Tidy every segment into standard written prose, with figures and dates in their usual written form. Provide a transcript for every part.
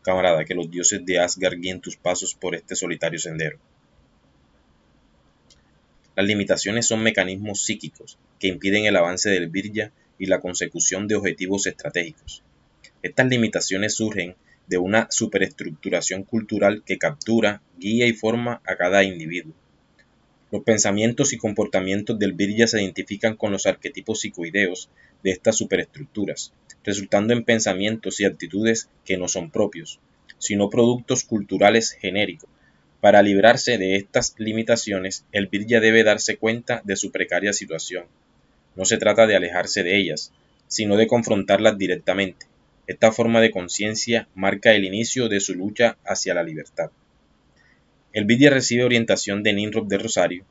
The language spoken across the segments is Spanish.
Camarada, que los dioses de Asgard guíen tus pasos por este solitario sendero. Las limitaciones son mecanismos psíquicos que impiden el avance del Virya y la consecución de objetivos estratégicos. Estas limitaciones surgen de una superestructuración cultural que captura, guía y forma a cada individuo. Los pensamientos y comportamientos del Virya se identifican con los arquetipos psicoideos de estas superestructuras, resultando en pensamientos y actitudes que no son propios, sino productos culturales genéricos. Para librarse de estas limitaciones, el Virya debe darse cuenta de su precaria situación. No se trata de alejarse de ellas, sino de confrontarlas directamente. Esta forma de conciencia marca el inicio de su lucha hacia la libertad. El Vidya recibe orientación de Nimrod de Rosario,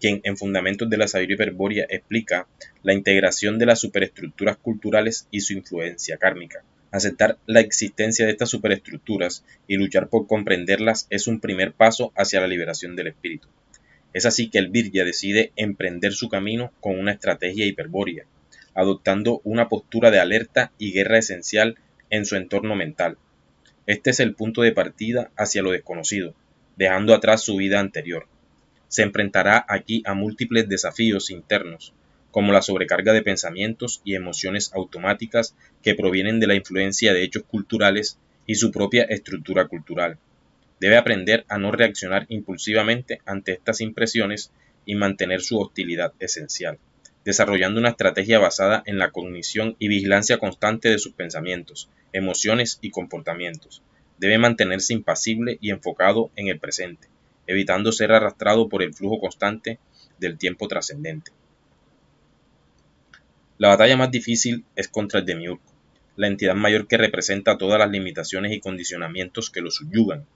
quien en Fundamentos de la Sabiduría Hiperbórea explica la integración de las superestructuras culturales y su influencia kármica. Aceptar la existencia de estas superestructuras y luchar por comprenderlas es un primer paso hacia la liberación del espíritu. Es así que el Virya decide emprender su camino con una estrategia hiperbórea, adoptando una postura de alerta y guerra esencial en su entorno mental. Este es el punto de partida hacia lo desconocido, dejando atrás su vida anterior. Se enfrentará aquí a múltiples desafíos internos, como la sobrecarga de pensamientos y emociones automáticas que provienen de la influencia de hechos culturales y su propia estructura cultural. Debe aprender a no reaccionar impulsivamente ante estas impresiones y mantener su hostilidad esencial, desarrollando una estrategia basada en la cognición y vigilancia constante de sus pensamientos, emociones y comportamientos. Debe mantenerse impasible y enfocado en el presente, evitando ser arrastrado por el flujo constante del tiempo trascendente. La batalla más difícil es contra el Demiurgo, la entidad mayor que representa todas las limitaciones y condicionamientos que lo subyugan.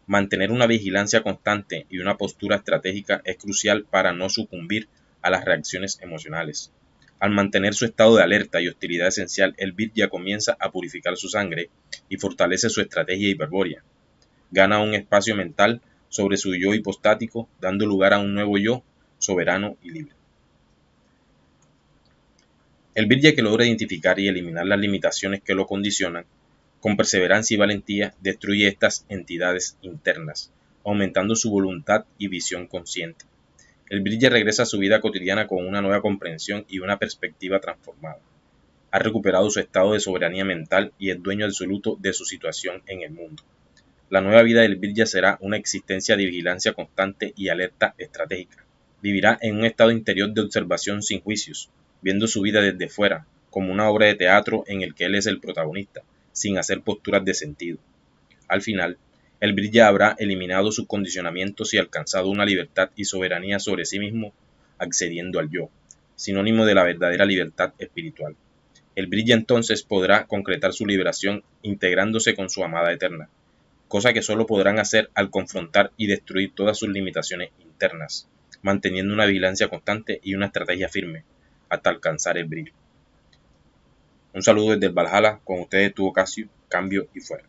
Mantener una vigilancia constante y una postura estratégica es crucial para no sucumbir a las reacciones emocionales. Al mantener su estado de alerta y hostilidad esencial, el Virya comienza a purificar su sangre y fortalece su estrategia hiperbórea. Gana un espacio mental sobre su yo hipostático, dando lugar a un nuevo yo, soberano y libre. El Virya, que logra identificar y eliminar las limitaciones que lo condicionan, con perseverancia y valentía destruye estas entidades internas, aumentando su voluntad y visión consciente. El Virya regresa a su vida cotidiana con una nueva comprensión y una perspectiva transformada. Ha recuperado su estado de soberanía mental y es dueño absoluto de su situación en el mundo. La nueva vida del Virya será una existencia de vigilancia constante y alerta estratégica. Vivirá en un estado interior de observación sin juicios, viendo su vida desde fuera, como una obra de teatro en el que él es el protagonista, sin hacer posturas de sentido. Al final, el Virya habrá eliminado sus condicionamientos y alcanzado una libertad y soberanía sobre sí mismo, accediendo al yo, sinónimo de la verdadera libertad espiritual. El Virya entonces podrá concretar su liberación integrándose con su amada eterna, cosa que solo podrán hacer al confrontar y destruir todas sus limitaciones internas, manteniendo una vigilancia constante y una estrategia firme, hasta alcanzar el brillo. Un saludo desde el Valhalla, con ustedes tuvo Casio, cambio y fuera.